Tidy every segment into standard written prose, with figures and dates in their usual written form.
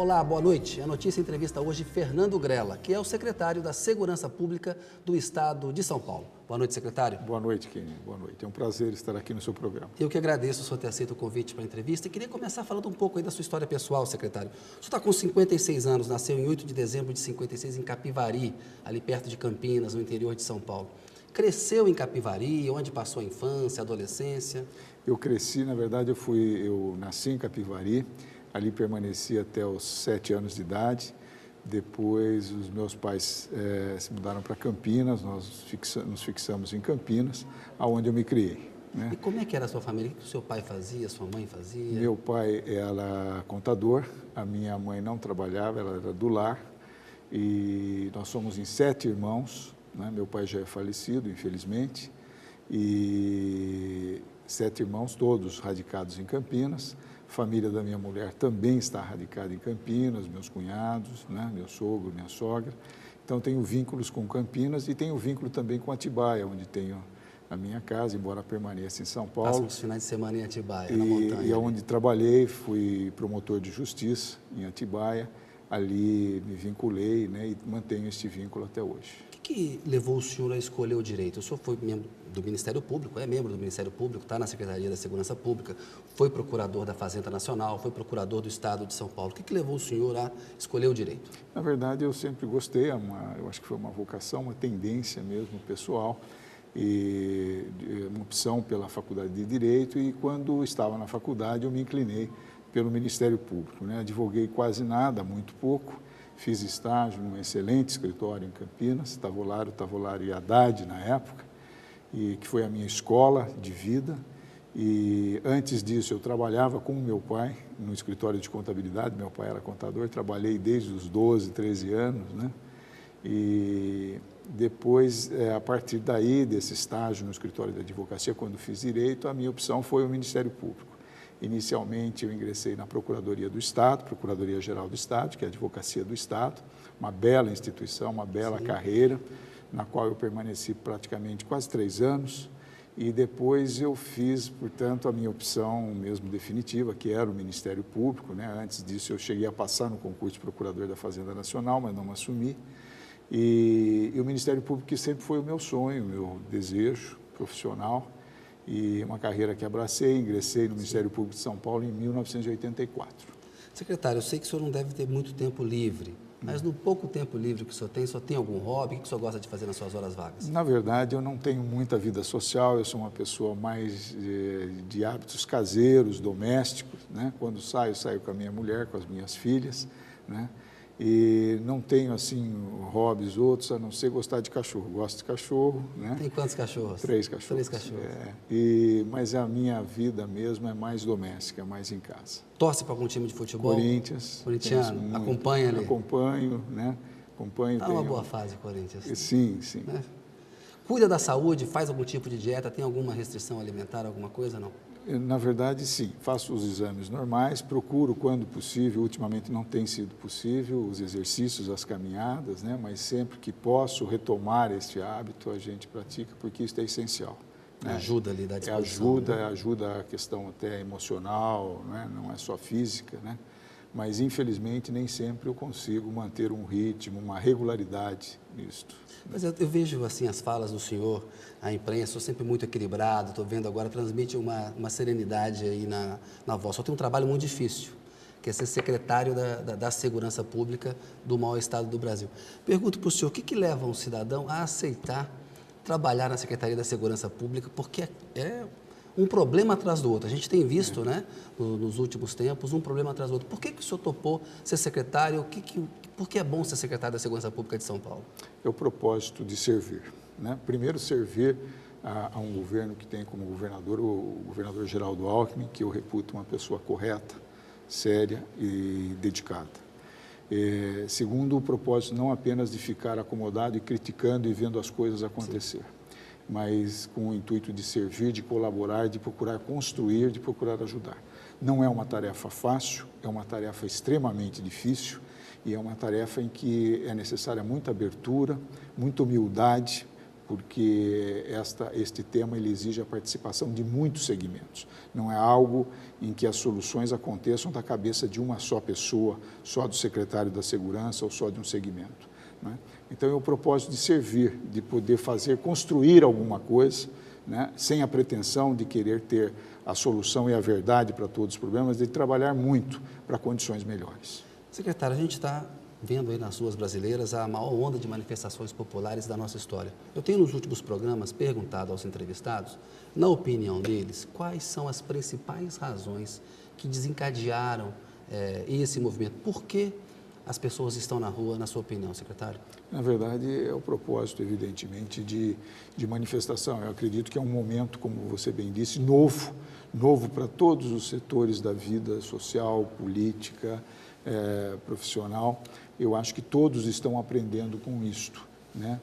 Olá, boa noite. A notícia entrevista hoje Fernando Grella, que é o secretário da Segurança Pública do Estado de São Paulo. Boa noite, secretário. Boa noite, Kenny. Boa noite. É um prazer estar aqui no seu programa. Eu que agradeço o senhor ter aceito o convite para a entrevista e queria começar falando um pouco aí da sua história pessoal, secretário. O senhor está com 56 anos, nasceu em 8 de dezembro de 56 em Capivari, ali perto de Campinas, no interior de São Paulo. Cresceu em Capivari, onde passou a infância, a adolescência? Eu cresci, na verdade, eu nasci em Capivari, ali permaneci até os 7 anos de idade. Depois, os meus pais se mudaram para Campinas, nós nos fixamos em Campinas, aonde eu me criei. Né? E como é que era a sua família? O que o seu pai fazia, sua mãe fazia? Meu pai era contador, a minha mãe não trabalhava, ela era do lar. E nós somos em 7 irmãos, né? Meu pai já é falecido, infelizmente. E 7 irmãos, todos radicados em Campinas. A família da minha mulher também está radicada em Campinas, meus cunhados, né? Meu sogro, minha sogra. Então, tenho vínculos com Campinas e tenho vínculo também com Atibaia, onde tenho a minha casa, embora permaneça em São Paulo. Passa uns finais de semana em Atibaia, na montanha. E onde trabalhei, fui promotor de justiça em Atibaia. Ali me vinculei, né, e mantenho este vínculo até hoje. O que levou o senhor a escolher o direito? O senhor foi membro do Ministério Público, é membro do Ministério Público, está na Secretaria da Segurança Pública, foi procurador da Fazenda Nacional, foi procurador do Estado de São Paulo. O que levou o senhor a escolher o direito? Na verdade, eu sempre gostei, eu acho que foi uma vocação, uma tendência mesmo pessoal, e uma opção pela Faculdade de Direito, e quando estava na faculdade eu me inclinei pelo Ministério Público, né? Advoguei quase nada, muito pouco, fiz estágio num excelente escritório em Campinas, Tavolaro e Haddad na época, e que foi a minha escola de vida. E antes disso eu trabalhava com o meu pai no escritório de contabilidade, meu pai era contador, trabalhei desde os 12, 13 anos, né? E depois, a partir daí, desse estágio no escritório de advocacia, quando fiz direito, a minha opção foi o Ministério Público. Inicialmente, eu ingressei na Procuradoria do Estado, Procuradoria-Geral do Estado, que é a Advocacia do Estado, uma bela instituição, uma bela carreira, na qual eu permaneci praticamente quase 3 anos, e depois eu fiz, portanto, a minha opção mesmo definitiva, que era o Ministério Público, né? Antes disso, eu cheguei a passar no concurso de Procurador da Fazenda Nacional, mas não assumi, e o Ministério Público, que sempre foi o meu sonho, o meu desejo profissional, e uma carreira que abracei, ingressei no Ministério Público de São Paulo em 1984. Secretário, eu sei que o senhor não deve ter muito tempo livre, mas no pouco tempo livre que o senhor tem algum hobby? O que o senhor gosta de fazer nas suas horas vagas? Na verdade, eu não tenho muita vida social, eu sou uma pessoa mais de hábitos caseiros, domésticos, né? Quando saio com a minha mulher, com as minhas filhas, né? E não tenho, assim, hobbies outros, a não ser gostar de cachorro. Gosto de cachorro, né? Tem quantos cachorros? 3 cachorros. 3 cachorros. Mas a minha vida mesmo é mais doméstica, mais em casa. Torce para algum time de futebol? Corinthians. Corintiano? Acompanha ali? Acompanho, né? Está numa boa fase, Corinthians. Sim, sim. Né? Cuida da saúde, faz algum tipo de dieta, tem alguma restrição alimentar, alguma coisa, não? Na verdade, sim. Faço os exames normais, procuro, quando possível, ultimamente não tem sido possível, os exercícios, as caminhadas, né? Mas sempre que posso retomar este hábito, a gente pratica, porque isso é essencial. Né? Ajuda ali da disposição. Ajuda a questão até emocional, né? Não é só física, né? Mas, infelizmente, nem sempre eu consigo manter um ritmo, uma regularidade nisto. Mas eu vejo, assim, as falas do senhor, a imprensa, sou sempre muito equilibrado, estou vendo agora, transmite uma serenidade aí na voz. Só tem um trabalho muito difícil, que é ser secretário da Segurança Pública do maior estado do Brasil. Pergunto para o senhor, o que leva um cidadão a aceitar trabalhar na Secretaria da Segurança Pública, porque é um problema atrás do outro. A gente tem visto, né, nos últimos tempos, um problema atrás do outro. Por que o senhor topou ser secretário? Por que é bom ser secretário da Segurança Pública de São Paulo? É o propósito de servir, né? Primeiro, servir a um governo que tem como governador o governador Geraldo Alckmin, que eu reputo uma pessoa correta, séria e dedicada. Segundo, o propósito não apenas de ficar acomodado e criticando e vendo as coisas acontecer, mas com o intuito de servir, de colaborar, de procurar construir, de procurar ajudar. Não é uma tarefa fácil, é uma tarefa extremamente difícil e é uma tarefa em que é necessária muita abertura, muita humildade, porque este tema ele exige a participação de muitos segmentos. Não é algo em que as soluções aconteçam da cabeça de uma só pessoa, só do secretário da Segurança ou só de um segmento, né? Então, é o propósito de servir, de poder construir alguma coisa, né, sem a pretensão de querer ter a solução e a verdade para todos os problemas, de trabalhar muito para condições melhores. Secretário, a gente está vendo aí nas ruas brasileiras a maior onda de manifestações populares da nossa história. Eu tenho nos últimos programas perguntado aos entrevistados, na opinião deles, quais são as principais razões que desencadearam esse movimento. Por que as pessoas estão na rua, na sua opinião, secretário? Na verdade, é o propósito, evidentemente, de manifestação. Eu acredito que é um momento, como você bem disse, novo para todos os setores da vida social, política, profissional. Eu acho que todos estão aprendendo com isto, né?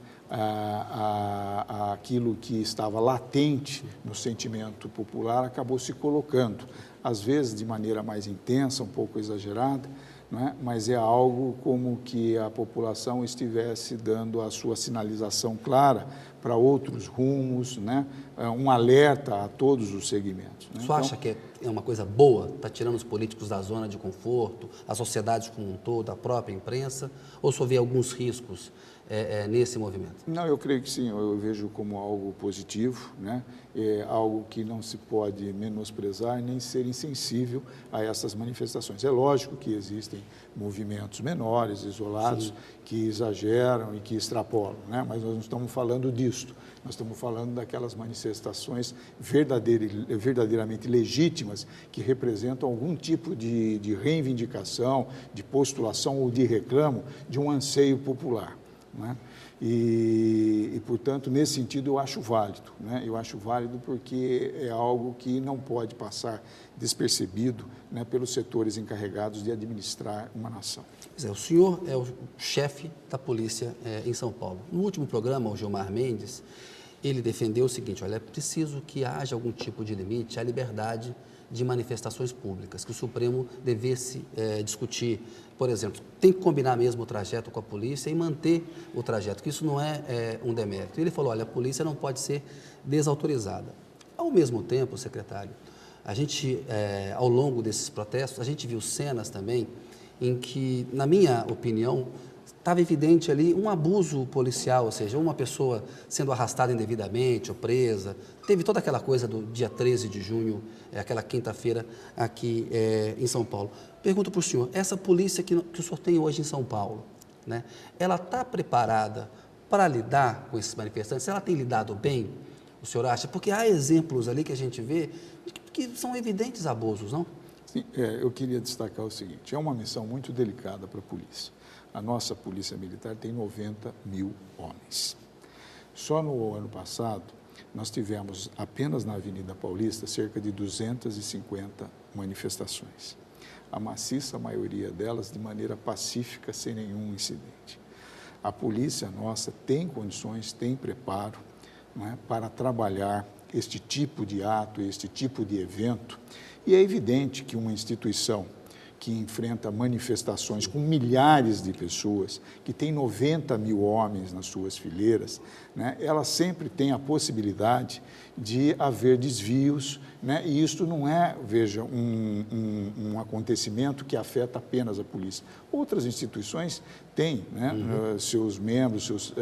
Aquilo que estava latente no sentimento popular acabou se colocando, às vezes de maneira mais intensa, um pouco exagerada, né? Mas é algo como que a população estivesse dando a sua sinalização clara para outros rumos, né? Um alerta a todos os segmentos, né? O senhor acha que é uma coisa boa, está tirando os políticos da zona de conforto, a sociedade como um todo, a própria imprensa, ou o senhor vê alguns riscos nesse movimento? Não, eu creio que sim, eu vejo como algo positivo, né? É algo que não se pode menosprezar nem ser insensível a essas manifestações. É lógico que existem movimentos menores, isolados, sim, que exageram e que extrapolam, né? Mas nós não estamos falando disso, nós estamos falando daquelas manifestações verdadeiramente legítimas que representam algum tipo de reivindicação, de postulação ou de reclamo de um anseio popular, né? Portanto, nesse sentido, eu acho válido, né? Eu acho válido porque é algo que não pode passar despercebido, né, pelos setores encarregados de administrar uma nação. O senhor é o chefe da polícia em São Paulo. No último programa, o Gilmar Mendes, ele defendeu o seguinte: olha, é preciso que haja algum tipo de limite à liberdade de manifestações públicas, que o Supremo devesse discutir. Por exemplo, tem que combinar mesmo o trajeto com a polícia e manter o trajeto, que isso não é um demérito. Ele falou, olha, a polícia não pode ser desautorizada. Ao mesmo tempo, secretário, a gente, ao longo desses protestos, a gente viu cenas também em que, na minha opinião, estava evidente ali um abuso policial, ou seja, uma pessoa sendo arrastada indevidamente ou presa. Teve toda aquela coisa do dia 13 de junho, aquela quinta-feira aqui em São Paulo. Pergunto para o senhor, essa polícia que o senhor tem hoje em São Paulo, né, ela está preparada para lidar com esses manifestantes? Ela tem lidado bem, o senhor acha? Porque há exemplos ali que a gente vê que são evidentes abusos, não? Sim, eu queria destacar o seguinte, é uma missão muito delicada para a polícia. A nossa Polícia Militar tem 90 mil homens. Só no ano passado, nós tivemos, apenas na Avenida Paulista, cerca de 250 manifestações. A maciça maioria delas de maneira pacífica, sem nenhum incidente. A polícia nossa tem condições, tem preparo, não é, para trabalhar este tipo de ato, este tipo de evento. E é evidente que uma instituição que enfrenta manifestações com milhares de pessoas, que tem 90 mil homens nas suas fileiras, né, ela sempre tem a possibilidade de haver desvios, né, e isto não é, veja, um acontecimento que afeta apenas a polícia. Outras instituições têm, né, seus membros,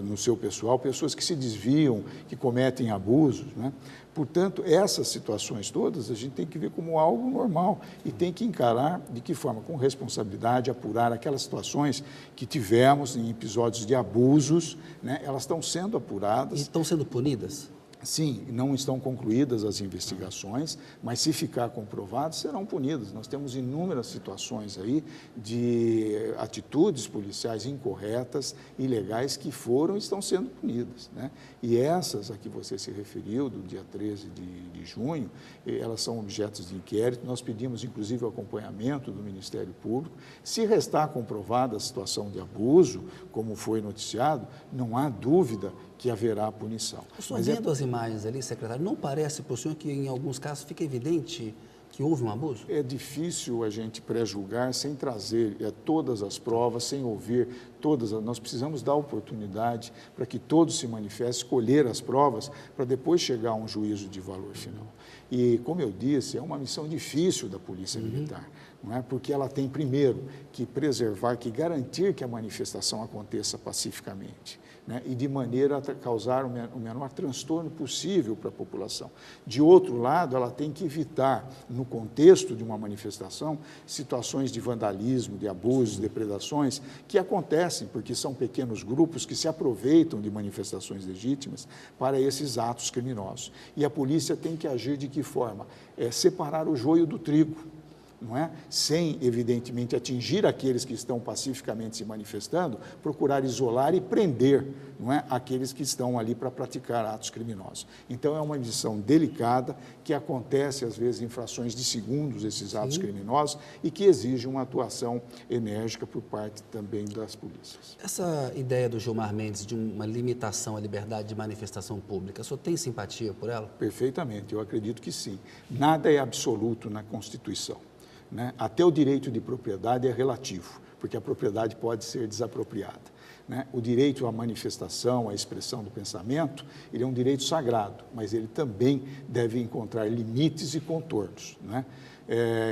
no seu pessoal, pessoas que se desviam, que cometem abusos, né? Portanto, essas situações todas a gente tem que ver como algo normal e tem que encarar de que forma, com responsabilidade, apurar aquelas situações que tivemos em episódios de abusos, né? Elas estão sendo apuradas. E estão sendo punidas? Sim, não estão concluídas as investigações, mas se ficar comprovado, serão punidas. Nós temos inúmeras situações aí de atitudes policiais incorretas, ilegais, que foram e estão sendo punidas, né? E essas a que você se referiu, do dia 13 de junho, elas são objetos de inquérito. Nós pedimos, inclusive, o acompanhamento do Ministério Público. Se restar comprovada a situação de abuso, como foi noticiado, não há dúvida que haverá punição. O senhor vendo as imagens ali, secretário, não parece para o senhor que em alguns casos fica evidente Que houve um abuso? É difícil a gente pré-julgar sem trazer todas as provas, sem ouvir todas. Nós precisamos dar oportunidade para que todos se manifestem, escolher as provas, para depois chegar a um juízo de valor final. E, como eu disse, é uma missão difícil da Polícia Militar, não é? Porque ela tem, primeiro, que preservar, que garantir que a manifestação aconteça pacificamente, né? E de maneira a causar o menor transtorno possível para a população. De outro lado, ela tem que evitar, no contexto de uma manifestação, situações de vandalismo, de abusos, depredações, que acontecem porque são pequenos grupos que se aproveitam de manifestações legítimas para esses atos criminosos. E a polícia tem que agir de que forma? Separar o joio do trigo. Não é? Sem, evidentemente, atingir aqueles que estão pacificamente se manifestando, procurar isolar e prender, não é? Aqueles que estão ali para praticar atos criminosos. Então, é uma missão delicada, que acontece, às vezes, em frações de segundos, esses atos criminosos, e que exige uma atuação enérgica por parte também das polícias. Essa ideia do Gilmar Mendes de uma limitação à liberdade de manifestação pública, o senhor tem simpatia por ela? Perfeitamente, eu acredito que sim. Nada é absoluto na Constituição. Né? Até o direito de propriedade é relativo, porque a propriedade pode ser desapropriada. Né? O direito à manifestação, à expressão do pensamento, ele é um direito sagrado, mas ele também deve encontrar limites e contornos. Né?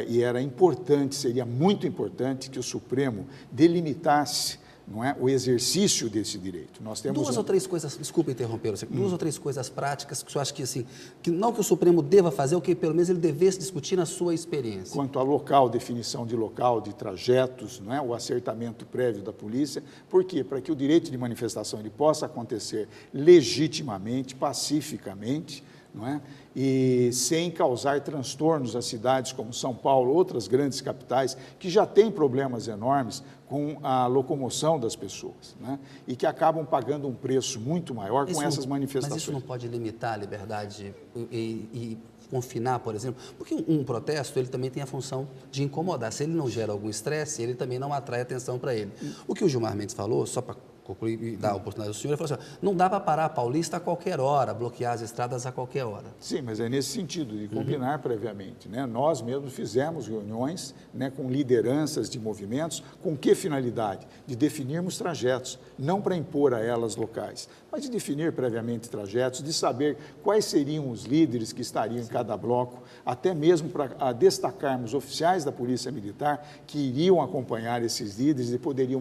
E era importante, seria muito importante que o Supremo delimitasse, não é, o exercício desse direito. Nós temos duas ou três coisas, desculpa interromper você, duas ou três coisas práticas que eu acho que, assim, que não que o Supremo deva fazer, o que pelo menos ele devesse discutir na sua experiência. Quanto a local, definição de local, de trajetos, não é, o acertamento prévio da polícia. Por quê? Para que o direito de manifestação ele possa acontecer legitimamente, pacificamente, não é? E sem causar transtornos às cidades como São Paulo, outras grandes capitais, que já têm problemas enormes com a locomoção das pessoas, né? E que acabam pagando um preço muito maior com essas manifestações. Mas isso não pode limitar a liberdade e confinar, por exemplo? Porque um protesto, ele também tem a função de incomodar. Se ele não gera algum estresse, ele também não atrai atenção para ele. O que o Gilmar Mendes falou, só para concluir e dar a oportunidade ao senhor, ele falou assim, não dá para parar a Paulista a qualquer hora, bloquear as estradas a qualquer hora. Sim, mas é nesse sentido, de combinar previamente, né? Nós mesmos fizemos reuniões, né, com lideranças de movimentos, com que finalidade? De definirmos trajetos, não para impor a elas locais, mas de definir previamente trajetos, de saber quais seriam os líderes que estariam em cada bloco, até mesmo para destacarmos oficiais da Polícia Militar que iriam acompanhar esses líderes e poderiam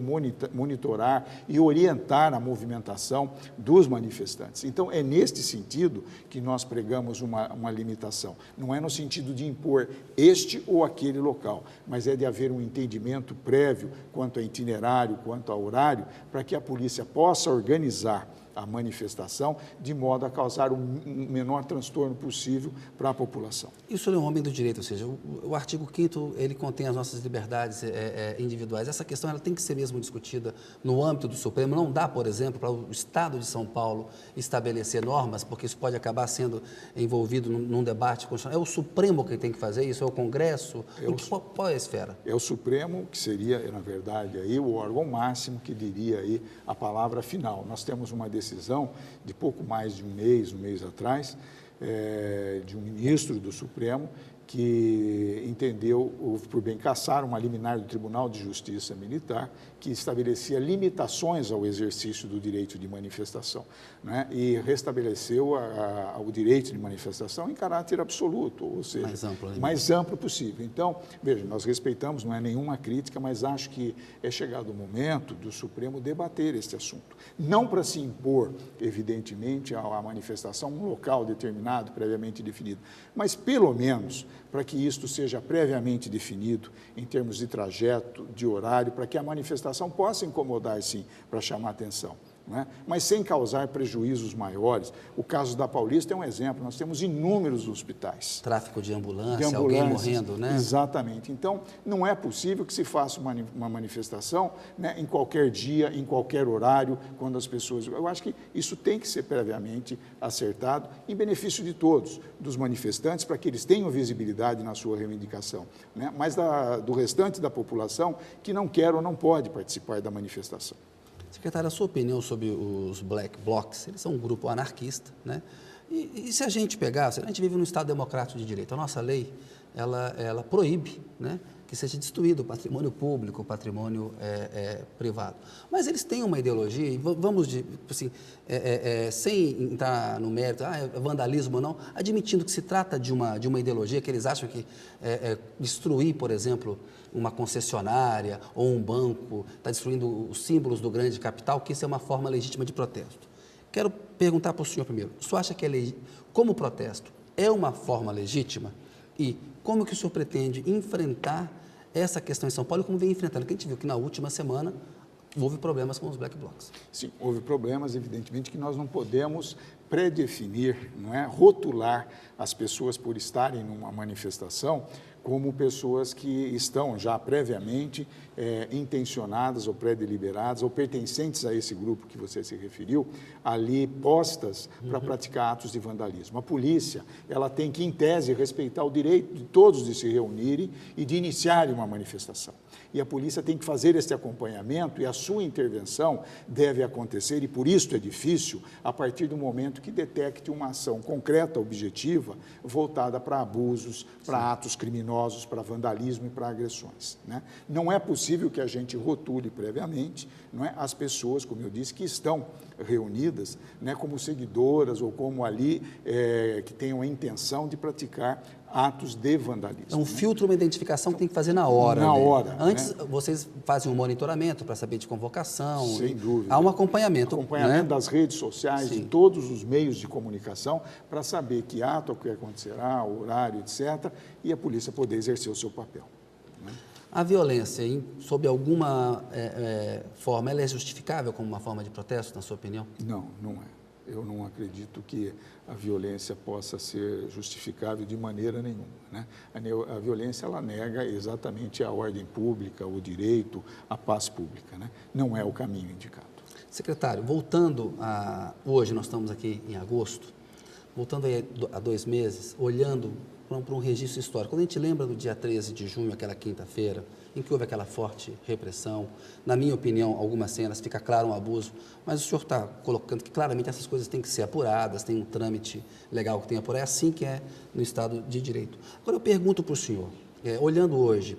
monitorar e orientar a movimentação dos manifestantes. Então, é neste sentido que nós pregamos uma limitação. Não é no sentido de impor este ou aquele local, mas é de haver um entendimento prévio quanto a itinerário, quanto a horário, para que a polícia possa organizar a manifestação de modo a causar o menor transtorno possível para a população. E o senhor é um homem do direito, ou seja, o artigo 5º, ele contém as nossas liberdades individuais. Essa questão ela tem que ser mesmo discutida no âmbito do Supremo. Não dá, por exemplo, para o Estado de São Paulo estabelecer normas, porque isso pode acabar sendo envolvido num debate constitucional. É o Supremo que tem que fazer isso? É o Congresso? Qual é a esfera? É o Supremo, que seria, na verdade, aí, o órgão máximo que diria aí a palavra final. Nós temos uma decisão de pouco mais de um mês atrás, de um ministro do Supremo, que entendeu por bem cassar uma liminar do Tribunal de Justiça Militar que estabelecia limitações ao exercício do direito de manifestação, né? E restabeleceu o direito de manifestação em caráter absoluto, ou seja, mais amplo possível. Então, veja, nós respeitamos, não é nenhuma crítica, mas acho que é chegado o momento do Supremo debater este assunto. Não para se impor, evidentemente, à manifestação um local determinado, previamente definido, mas pelo menos para que isto seja previamente definido em termos de trajeto, de horário, para que a manifestação possa incomodar, sim, para chamar atenção. Né? Mas sem causar prejuízos maiores. O caso da Paulista é um exemplo, nós temos inúmeros hospitais. Tráfico de ambulância, alguém morrendo, né? Exatamente. Então, não é possível que se faça uma manifestação, né, em qualquer dia, em qualquer horário, quando as pessoas... Eu acho que isso tem que ser previamente acertado em benefício de todos, dos manifestantes, para que eles tenham visibilidade na sua reivindicação, né? Mas do restante da população que não quer ou não pode participar da manifestação. Secretário, a sua opinião sobre os Black Blocs? Eles são um grupo anarquista, né? E se a gente pegar, a gente vive num Estado democrático de direito, a nossa lei ela proíbe, né, que seja destruído o patrimônio público, o patrimônio privado. Mas eles têm uma ideologia, e vamos, assim, sem entrar no mérito, é vandalismo ou não, admitindo que se trata de uma ideologia que eles acham que destruir, por exemplo, uma concessionária ou um banco, está destruindo os símbolos do grande capital, que isso é uma forma legítima de protesto. Quero perguntar para o senhor primeiro, o senhor acha que como protesto é uma forma legítima? E como que o senhor pretende enfrentar essa questão em São Paulo e como vem enfrentando? Porque a gente viu que na última semana houve problemas com os black blocs. Sim, houve problemas, evidentemente, que nós não podemos predefinir, não é, rotular as pessoas por estarem numa manifestação como pessoas que estão já previamente intencionadas ou pré-deliberadas ou pertencentes a esse grupo que você se referiu, ali postas para praticar atos de vandalismo. A polícia, ela tem que, em tese, respeitar o direito de todos de se reunirem e de iniciarem uma manifestação. E a polícia tem que fazer esse acompanhamento e a sua intervenção deve acontecer, e por isso é difícil, a partir do momento que detecte uma ação concreta, objetiva, voltada para abusos, para atos criminosos, para vandalismo e para agressões, né? Não é possível que a gente rotule previamente, não é, as pessoas, como eu disse, que estão reunidas, né, como seguidoras ou como ali que tenham a intenção de praticar atos de vandalismo. É um filtro, uma identificação que tem que fazer na hora. Na né? hora. Antes, né? Vocês fazem um monitoramento para saber de convocação. Sem dúvida. Há um acompanhamento. Acompanhamento, né? das redes sociais, Sim. de todos os meios de comunicação, para saber que ato, o que acontecerá, o horário, etc., e a polícia poder exercer o seu papel. Né? A violência, sob alguma forma, ela é justificável como uma forma de protesto, na sua opinião? Não, não é. Eu não acredito que a violência possa ser justificável de maneira nenhuma, né? A violência, ela nega exatamente a ordem pública, o direito, a paz pública, né? Não é o caminho indicado. Secretário, voltando hoje, nós estamos aqui em agosto, voltando aí a 2 meses, olhando para um registro histórico. Quando a gente lembra do dia 13 de junho, aquela quinta-feira, em que houve aquela forte repressão, na minha opinião, algumas cenas, fica claro um abuso, mas o senhor está colocando que claramente essas coisas têm que ser apuradas, tem um trâmite legal que tem que apurar, é assim que é no Estado de Direito. Agora eu pergunto para o senhor, olhando hoje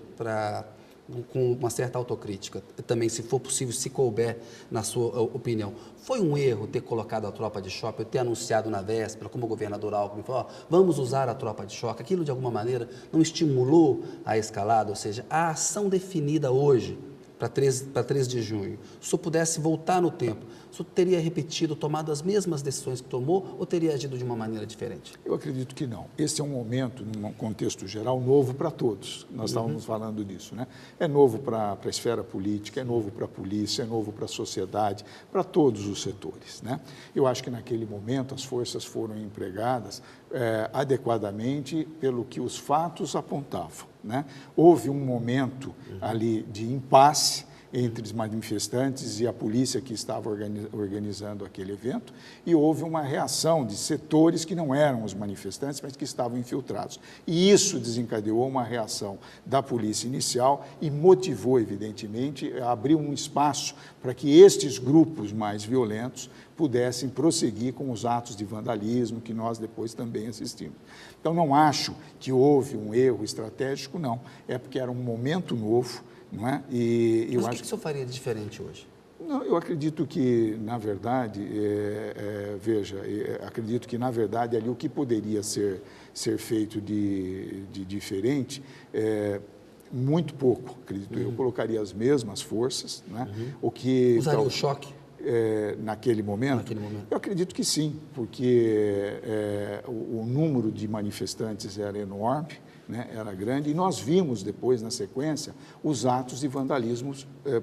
com uma certa autocrítica, também, se for possível, se couber na sua opinião, foi um erro ter colocado a tropa de choque, ter anunciado na véspera, como o governador Alckmin falou, vamos usar a tropa de choque, aquilo de alguma maneira não estimulou a escalada, ou seja, a ação definida hoje, para 13 de junho, se o senhor pudesse voltar no tempo, o senhor teria repetido, tomado as mesmas decisões que tomou ou teria agido de uma maneira diferente? Eu acredito que não. Esse é um momento, num contexto geral, novo para todos. Nós estávamos falando disso, né? É novo para a esfera política, é novo para a polícia, é novo para a sociedade, para todos os setores, né? Eu acho que naquele momento as forças foram empregadas adequadamente pelo que os fatos apontavam, né? Houve um momento ali de impasse entre os manifestantes e a polícia que estava organizando aquele evento, e houve uma reação de setores que não eram os manifestantes, mas que estavam infiltrados. E isso desencadeou uma reação da polícia inicial e motivou, evidentemente, abriu um espaço para que estes grupos mais violentos pudessem prosseguir com os atos de vandalismo que nós depois também assistimos. Então, não acho que houve um erro estratégico, não. É porque era um momento novo, não é? Mas o que o senhor faria de diferente hoje? Não, eu acredito que, na verdade, acredito que, na verdade, ali o que poderia ser feito de diferente, muito pouco, acredito eu. Colocaria as mesmas forças, né? Usaria o choque? Naquele momento? Eu acredito que sim, porque o número de manifestantes era enorme, né, era grande, e nós vimos depois, na sequência, os atos de vandalismo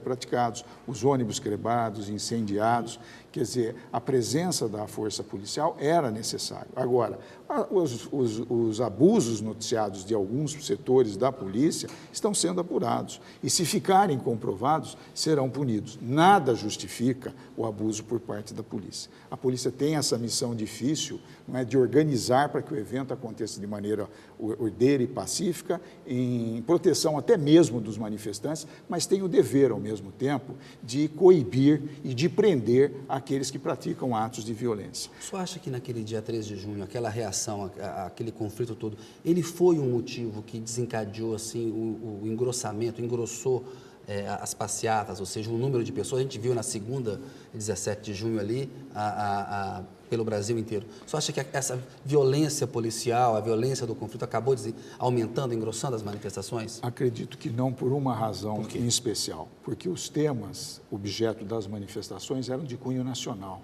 praticados, os ônibus quebrados, incendiados. Quer dizer, a presença da força policial era necessária. Agora, os abusos noticiados de alguns setores da polícia estão sendo apurados, e se ficarem comprovados, serão punidos. Nada justifica o abuso por parte da polícia. A polícia tem essa missão difícil, não é, de organizar para que o evento aconteça de maneira ordeira e pacífica, em proteção até mesmo dos manifestantes, mas tem o dever, ao mesmo tempo, de coibir e de prender aqueles que praticam atos de violência. O senhor acha que naquele dia 13 de junho, aquela reação reação àquele conflito todo, ele foi um motivo que desencadeou assim, o engrossamento, engrossou as passeatas, ou seja, o número de pessoas, a gente viu na segunda, 17 de junho ali, pelo Brasil inteiro. Você acha que essa violência policial, a violência do conflito acabou aumentando, engrossando as manifestações? Acredito que não por uma razão em especial, porque os temas, objeto das manifestações, eram de cunho nacional.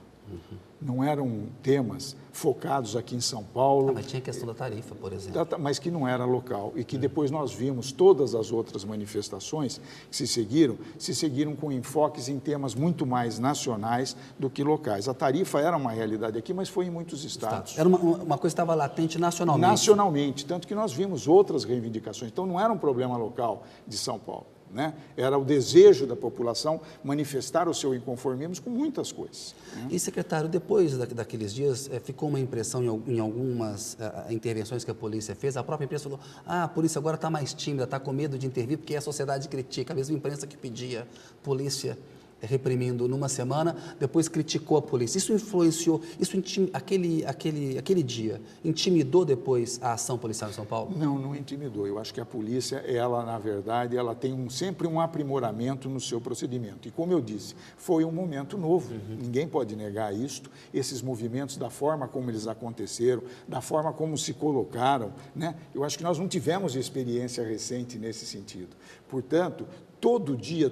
Não eram temas focados aqui em São Paulo. Mas tinha a questão da tarifa, por exemplo. Mas que não era local e que depois nós vimos todas as outras manifestações que se seguiram com enfoques em temas muito mais nacionais do que locais. A tarifa era uma realidade aqui, mas foi em muitos estados. Era uma coisa que estava latente nacionalmente. Nacionalmente, tanto que nós vimos outras reivindicações. Então, não era um problema local de São Paulo. Né? Era o desejo da população manifestar o seu inconformismo com muitas coisas. Né? E, secretário, depois daqueles dias, ficou uma impressão em algumas intervenções que a polícia fez, a própria imprensa falou, a polícia agora está mais tímida, está com medo de intervir, porque a sociedade critica, a mesma imprensa que pedia polícia reprimindo numa semana, depois criticou a polícia. Isso influenciou, aquele dia, intimidou depois a ação policial em São Paulo? Não, não intimidou. Eu acho que a polícia, ela, na verdade, ela tem sempre um aprimoramento no seu procedimento. E, como eu disse, foi um momento novo. Ninguém pode negar isto. Esses movimentos, da forma como eles aconteceram, da forma como se colocaram, né? Eu acho que nós não tivemos experiência recente nesse sentido. Portanto, todo dia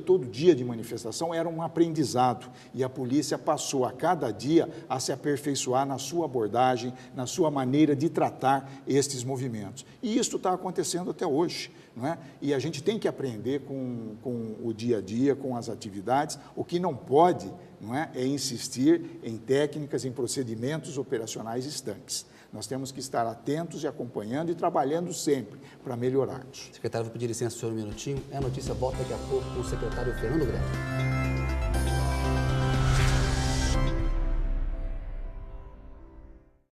de manifestação era um aprendizado e a polícia passou a cada dia a se aperfeiçoar na sua abordagem, na sua maneira de tratar estes movimentos. E isso está acontecendo até hoje, não é? E a gente tem que aprender com o dia a dia, com as atividades. O que não pode, não é insistir em técnicas, em procedimentos operacionais estanques. Nós temos que estar atentos e acompanhando e trabalhando sempre para melhorarmos. Secretário, vou pedir licença, senhor, um minutinho. A notícia volta daqui a pouco com o secretário Fernando Grande.